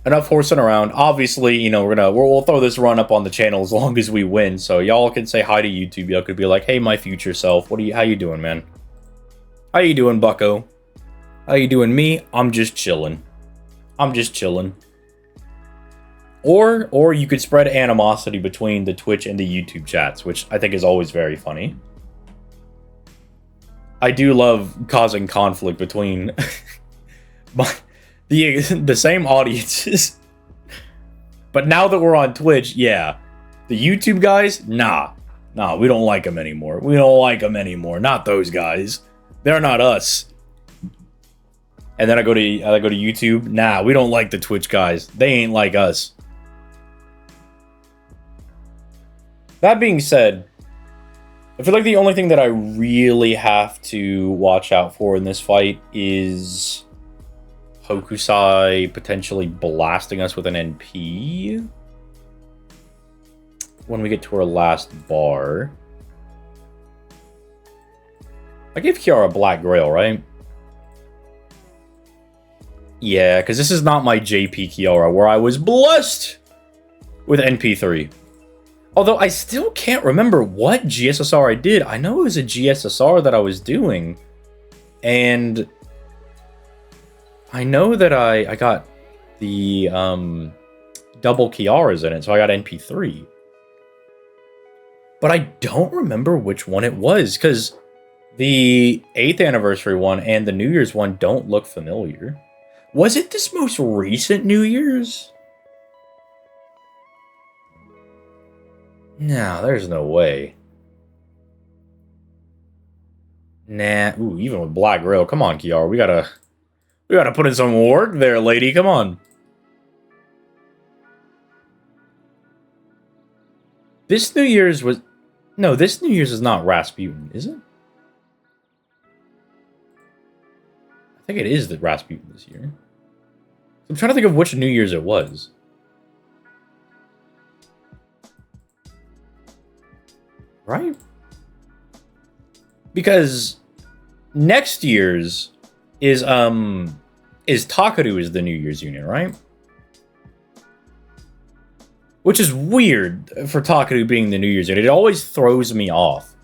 enough horsing around. Obviously, you know, we'll throw this run up on the channel as long as we win. So y'all can say hi to YouTube. Y'all could be like, hey, my future self, how you doing, man? How you doing, bucko? How you doing? Me? I'm just chilling. I'm just chilling. Or you could spread animosity between the Twitch and the YouTube chats, which I think is always very funny. I do love causing conflict between the same audiences. But now that we're on Twitch, yeah. The YouTube guys, nah, we don't like them anymore. We don't like them anymore. Not those guys. They're not us. And then I go to YouTube. Nah, we don't like the Twitch guys. They ain't like us. That being said, I feel like the only thing that I really have to watch out for in this fight is Hokusai potentially blasting us with an NP when we get to our last bar. I gave Kiara Black Grail, right? Yeah, because this is not my JP Kiara where I was blessed with NP3. Although I still can't remember what GSSR I did. I know it was a GSSR that I was doing. And I know that I got the double Kiaras in it, so I got NP3. But I don't remember which one it was, because the 8th anniversary one and the New Year's one don't look familiar. Was it this most recent New Year's? No, there's no way. Nah, ooh, even with Black Grail. Come on, Kiara, we gotta put in some work there, lady. Come on. This New Year's was... No, this New Year's is not Rasputin, is it? I think it is the Rasputin this year. I'm trying to think of which New Year's it was. Right? Because next year's is Takaru is the New Year's unit, right? Which is weird for Takaru being the New Year's unit. It always throws me off.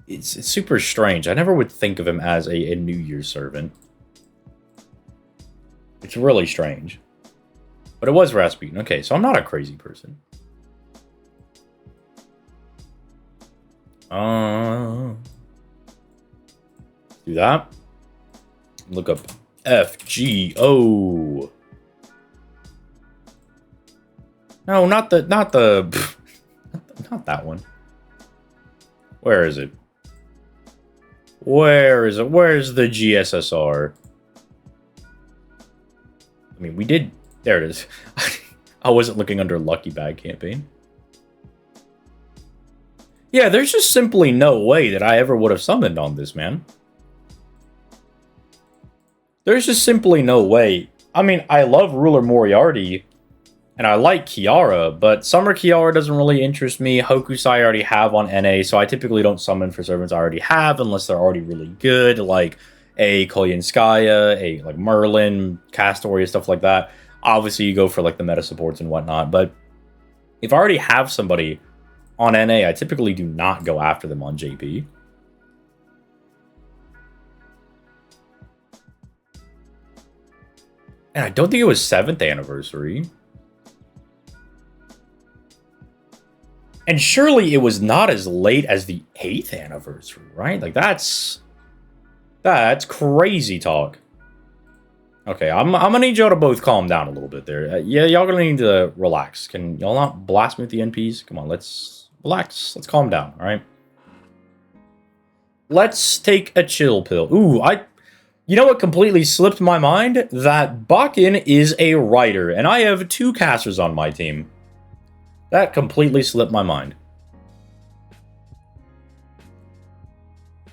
It's super strange. I never would think of him as a New Year's servant. It's really strange. But it was Rasputin. Okay, so I'm not a crazy person. Do that. Look up FGO. No, not that one. Where is it? Where is it? Where's the GSSR? I mean, we did... There it is. I wasn't looking under Lucky Bag campaign. Yeah, there's just simply no way that I ever would have summoned on this, man. There's just simply no way. I mean, I love Ruler Moriarty, and I like Kiara, but Summer Kiara doesn't really interest me. Hokusai I already have on NA, so I typically don't summon for servants I already have unless they're already really good, like a Kolyanskaya, a like Merlin, Castoria, stuff like that. Obviously, you go for like the meta supports and whatnot, but if I already have somebody on NA, I typically do not go after them on JP. And I don't think it was 7th anniversary. And surely it was not as late as the 8th anniversary, right? Like, that's crazy talk. Okay, I'm gonna need y'all to both calm down a little bit there. Yeah, y'all gonna need to relax. Can y'all not blast me with the NPs? Come on, let's relax. Let's calm down, all right? Let's take a chill pill. Ooh, you know what completely slipped my mind? That Bakken is a writer, and I have 2 casters on my team. That completely slipped my mind.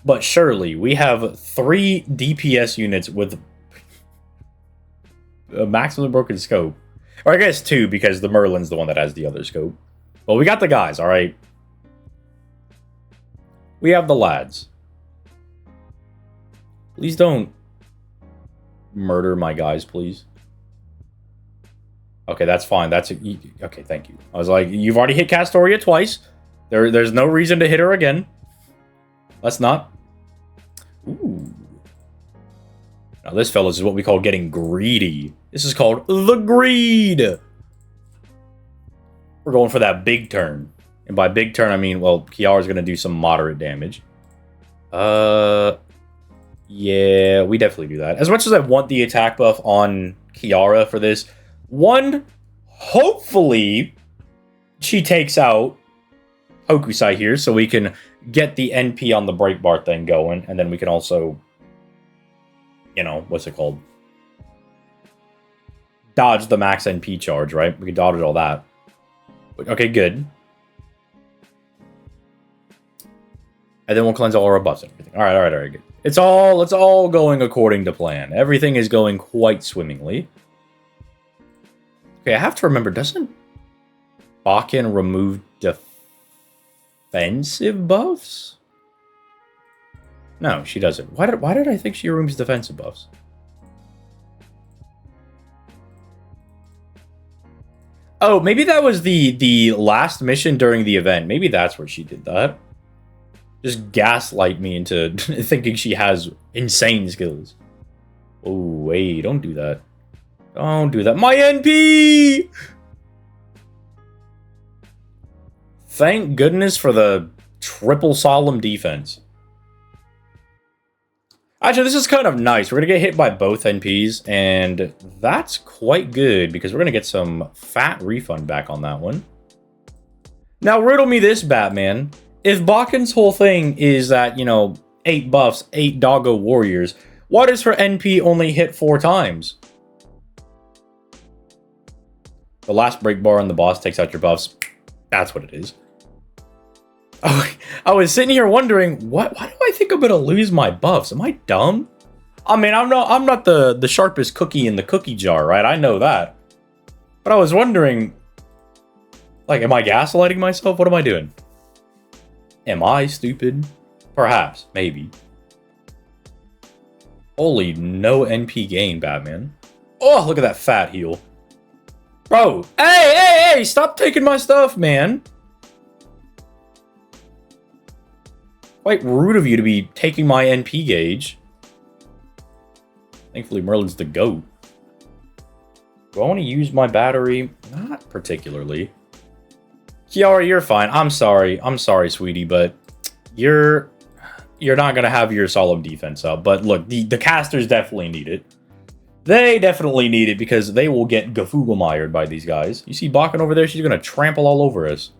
But surely, we have 3 DPS units with a maximum broken scope. Or I guess 2, because the Merlin's the one that has the other scope. Well, we got the guys, alright? We have the lads. Please don't murder my guys, please. Okay, that's fine. Okay, thank you. I was like, you've already hit Castoria twice. There's no reason to hit her again. Let's not. Ooh. Now this, fellas, is what we call getting greedy. This is called the greed. We're going for that big turn. And by big turn, I mean, well, Kiara's going to do some moderate damage. Yeah, we definitely do that. As much as I want the attack buff on Kiara for this, one, hopefully, she takes out Hokusai here, so we can get the NP on the break bar thing going, and then we can also, you know, what's it called? Dodge the max NP charge, right? We can dodge all that. Okay, good. And then we'll cleanse all our buffs and everything. Alright, good. It's all going according to plan. Everything is going quite swimmingly. Okay, I have to remember, doesn't Bakken remove defensive buffs? No, she doesn't. Why did I think she removes defensive buffs? Oh, maybe that was the last mission during the event. Maybe that's where she did that. Just gaslight me into thinking she has insane skills. Oh, wait, don't do that. Don't do that. My NP! Thank goodness for the triple solemn defense. Actually, this is kind of nice. We're going to get hit by both NPs, and that's quite good because we're going to get some fat refund back on that one. Now, riddle me this, Batman. If Bakken's whole thing is that, you know, 8 buffs, 8 doggo warriors, why does her NP only hit 4 times? The last break bar on the boss takes out your buffs. That's what it is. Oh, I was sitting here wondering, why do I think I'm gonna lose my buffs? Am I dumb? I mean, I'm not the sharpest cookie in the cookie jar, right? I know that. But I was wondering, like, am I gaslighting myself? What am I doing? Am I stupid? Perhaps, maybe. Holy, no NP gain, Batman. Oh, look at that fat heal. Bro, hey, stop taking my stuff, man. Quite rude of you to be taking my NP gauge. Thankfully, Merlin's the GOAT. Do I want to use my battery? Not particularly. Kiara, you're fine. I'm sorry, sweetie, but you're not gonna have your solemn defense up. But look, the casters definitely need it. They definitely need it because they will get Gafuglemired by these guys. You see Bakken over there? She's gonna trample all over us.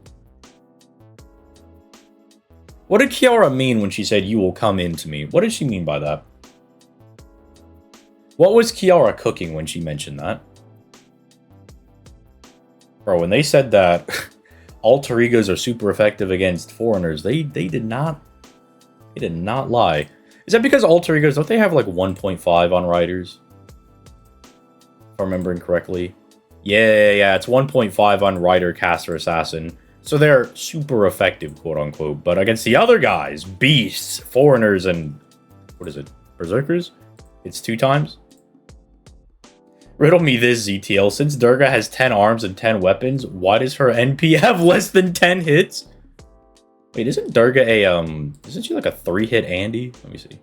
What did Kiara mean when she said, "You will come into me"? What did she mean by that? What was Kiara cooking when she mentioned that? Bro, when they said that alter egos are super effective against foreigners, they did not lie. Is that because alter egos, don't they have like 1.5 on riders? If I'm remembering correctly. Yeah, it's 1.5 on rider, caster, assassin. So they're super effective, quote unquote. But against the other guys, beasts, foreigners, and what is it? Berserkers? It's 2 times? Riddle me this, ZTL. Since Durga has 10 arms and 10 weapons, why does her NP have less than 10 hits? Wait, isn't Durga isn't she like a 3-hit Andy? Let me see.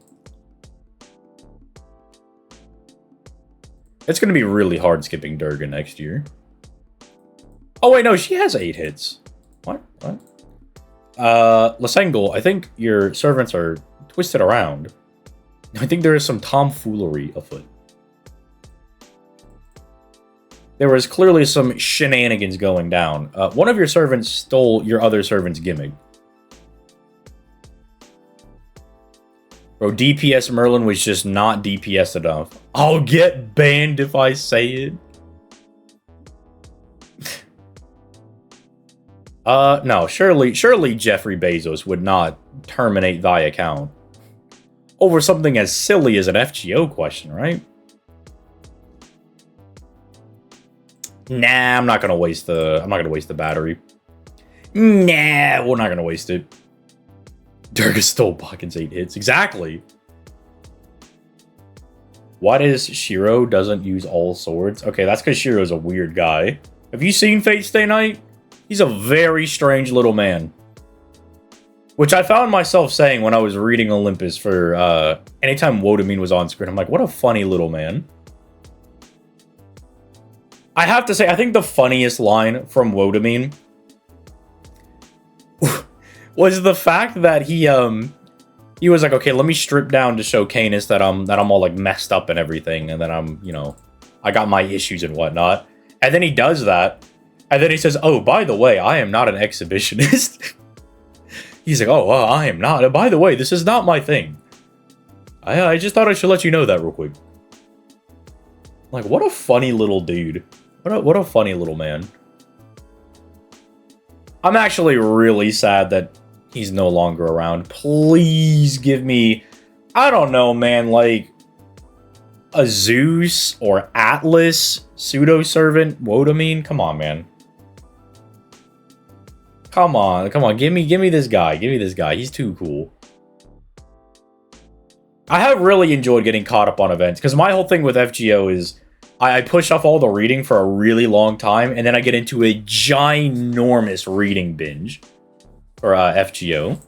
It's gonna be really hard skipping Durga next year. Oh wait, no, she has 8 hits. What? Lasengel, I think your servants are twisted around. I think there is some tomfoolery afoot. There was clearly some shenanigans going down. One of your servants stole your other servant's gimmick. Bro, DPS Merlin was just not DPS enough. I'll get banned if I say it. No, surely Jeffrey Bezos would not terminate thy account over something as silly as an FGO question, right? Nah, I'm not gonna waste the battery. Nah, we're not gonna waste it. Durga stole Bakken's 8 hits. Exactly. Why does Shiro doesn't use all swords? Okay, that's because Shiro's a weird guy. Have you seen Fate Stay Night? He's a very strange little man. Which I found myself saying when I was reading Olympus for, anytime Wotamine was on screen. I'm like, what a funny little man. I have to say, I think the funniest line from Wotamine was the fact that he was like, okay, let me strip down to show Canis that I'm all like messed up and everything, and then I'm, you know, I got my issues and whatnot. And then he does that, and then he says, oh, by the way, I am not an exhibitionist. He's like, oh, I am not. By the way, this is not my thing. I just thought I should let you know that real quick. Like, what a funny little dude. What a funny little man. I'm actually really sad that he's no longer around. Please give me, I don't know, man, like a Zeus or Atlas pseudo-servant Wotamine. Come on, man. Come on. Give me this guy. Give me this guy. He's too cool. I have really enjoyed getting caught up on events, because my whole thing with FGO is I push off all the reading for a really long time, and then I get into a ginormous reading binge for FGO.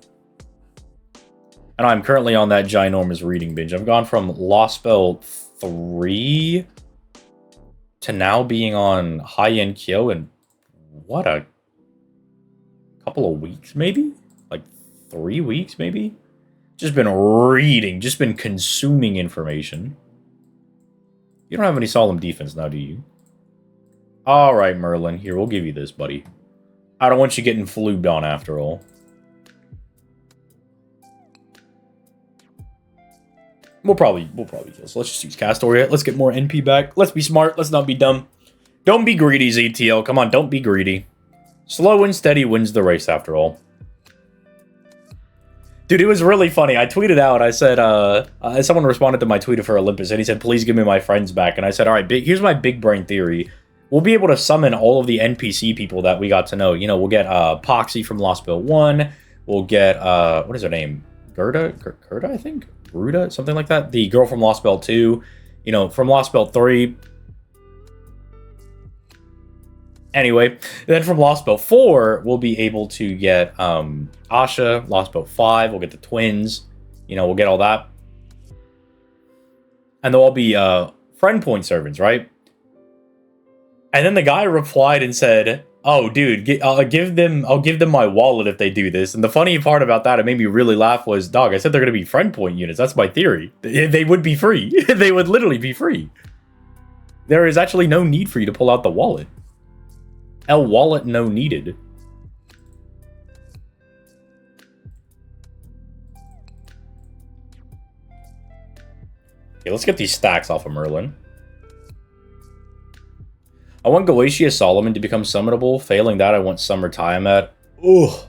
And I'm currently on that ginormous reading binge. I've gone from Lost Spell 3 to now being on High-End Kyo in, what, a couple of weeks, maybe? Like 3 weeks, maybe? Just been reading, just been consuming information. You don't have any solemn defense now, do you? Alright, Merlin. Here, we'll give you this, buddy. I don't want you getting flubed on after all. We'll probably kill. So let's just use Castoria. Let's get more NP back. Let's be smart. Let's not be dumb. Don't be greedy, ZTL. Come on, don't be greedy. Slow and steady wins the race after all. Dude, it was really funny. I tweeted out, I said, someone responded to my tweet for Olympus, and he said, please give me my friends back. And I said, all right, here's my big brain theory. We'll be able to summon all of the NPC people that we got to know. You know, we'll get Poxy from Lost Bill 1. We'll get, what is her name? Gerda, I think? Ruda? Something like that? The girl from Lost Bell 2. You know, from Lost Bell 3. Anyway, then from Lost Bell 4, we'll be able to get Asha. Lost Bell 5, we'll get the twins. You know, we'll get all that. And they'll all be friend point servants, right? And then the guy replied and said, oh, dude, I'll give them my wallet if they do this. And the funny part about that, it made me really laugh, was, dog, I said they're going to be friend point units. That's my theory. They would be free. They would literally be free. There is actually no need for you to pull out the wallet. El wallet no needed. Okay, let's get these stacks off of Merlin. I want Goetia Solomon to become summonable. Failing that, I want Summer Tiamat. Ugh.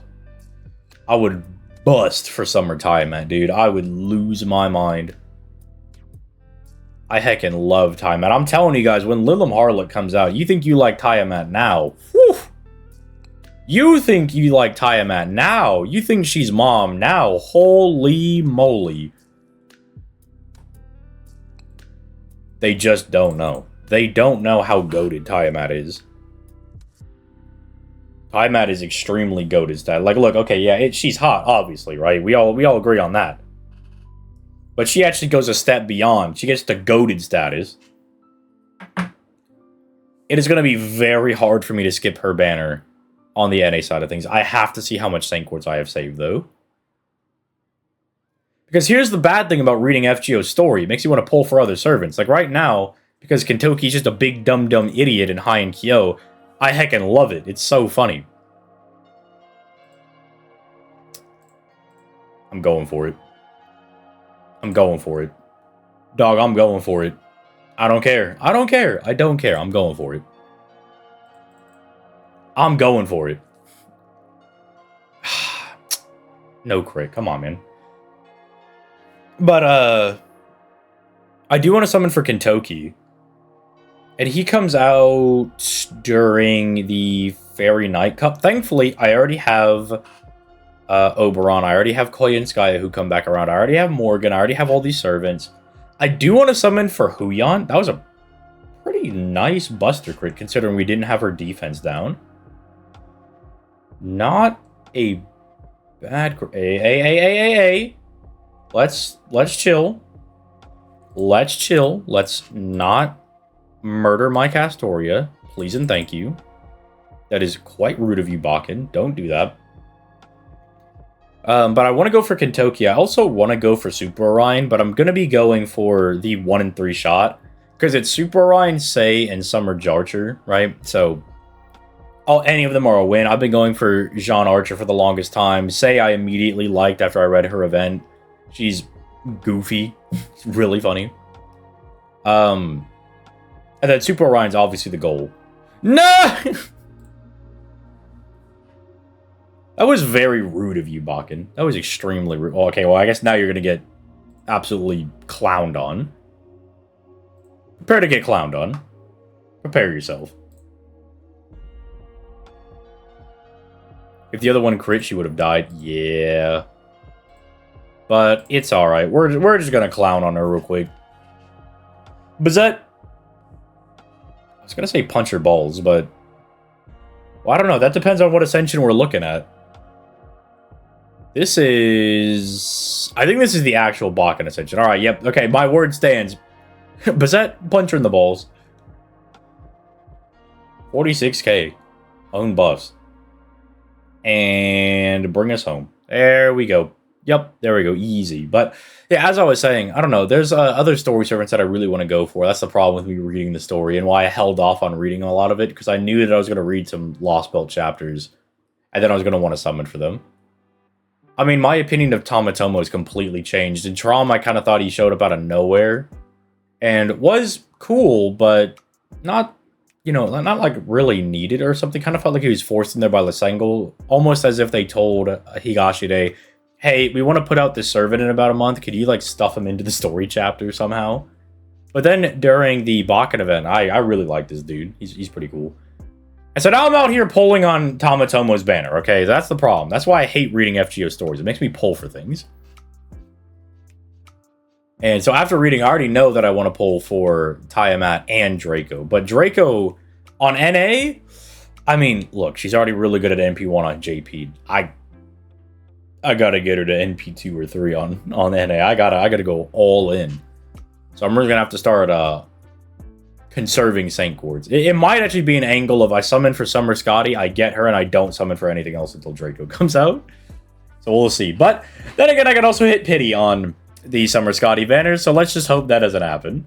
I would bust for Summer Tiamat, dude. I would lose my mind. I heckin' love Tiamat. I'm telling you guys, when Lilim Harlot comes out, you think you like Tiamat now. Whew. You think you like Tiamat now. You think she's mom now. Holy moly. They just don't know. They don't know how goated Tiamat is. Tiamat is extremely goated stat. Like, look, okay, yeah, she's hot, obviously, right? We all agree on that. But she actually goes a step beyond. She gets to goated status. It is going to be very hard for me to skip her banner on the NA side of things. I have to see how much Saint Quartz I have saved, though. Because here's the bad thing about reading FGO's story. It makes you want to pull for other servants. Like, right now, because Kentoki's just a big dumb idiot in High-End Kyo, I heckin' love it. It's so funny. I'm going for it. I'm going for it. Dog, I'm going for it. I don't care. I don't care. I don't care. I'm going for it. I'm going for it. No crit. Come on, man. But, I do want to summon for Kentoki. And he comes out during the Fairy Night Cup. Thankfully, I already have Oberon. I already have Koya and Skya who come back around. I already have Morgan. I already have all these servants. I do want to summon for Huyan. That was a pretty nice Buster crit, considering we didn't have her defense down. Not a bad crit. Hey. Let's chill. Let's chill. Let's not murder my Castoria. Please and thank you. That is quite rude of you, Bakken. Don't do that. But I want to go for Kentucky. I also want to go for Super Orion, but I'm going to be going for the 1 in 3 shot. Because it's Super Orion, Sei, and Summer Jarcher, right? So, any of them are a win. I've been going for Jean Archer for the longest time. Sei I immediately liked after I read her event. She's goofy. It's really funny. And then Super Orion's obviously the goal. No! That was very rude of you, Bakken. That was extremely rude. Okay, well, I guess now you're going to get absolutely clowned on. Prepare to get clowned on. Prepare yourself. If the other one crit, she would have died. Yeah. But it's alright. We're just going to clown on her real quick. Bazette. I was going to say punch her balls, but... Well, I don't know. That depends on what ascension we're looking at. This is... I think this is the actual Bakken ascension. Alright, yep. Okay, my word stands. Bazette, punch her in the balls. 46k. Own buffs. And bring us home. There we go. Yep, there we go. Easy. But, yeah, as I was saying, I don't know. There's other story servants that I really want to go for. That's the problem with me reading the story and why I held off on reading a lot of it. Because I knew that I was going to read some Lost Belt chapters. And then I was going to want to summon for them. I mean, my opinion of Tamatomo has completely changed. In Trom, I kind of thought he showed up out of nowhere. And was cool, but not, you know, not like really needed or something. Kind of felt like he was forced in there by Lysengal. Almost as if they told Higashide, hey, we want to put out this servant in about a month. Could you, like, stuff him into the story chapter somehow? But then during the Bakken event, I really like this dude. He's pretty cool. And so now I'm out here pulling on Tamatomo's banner, okay? That's the problem. That's why I hate reading FGO stories. It makes me pull for things. And so after reading, I already know that I want to pull for Tiamat and Draco. But Draco on NA, I mean, look, she's already really good at NP1 on JP. I gotta get her to NP2 or 3 on NA. I gotta go all in. So I'm really gonna have to start conserving Saint Cords. It might actually be an angle of I summon for Summer Scotty, I get her, and I don't summon for anything else until Draco comes out. So we'll see. But then again, I can also hit pity on the Summer Scotty banners, so let's just hope that doesn't happen.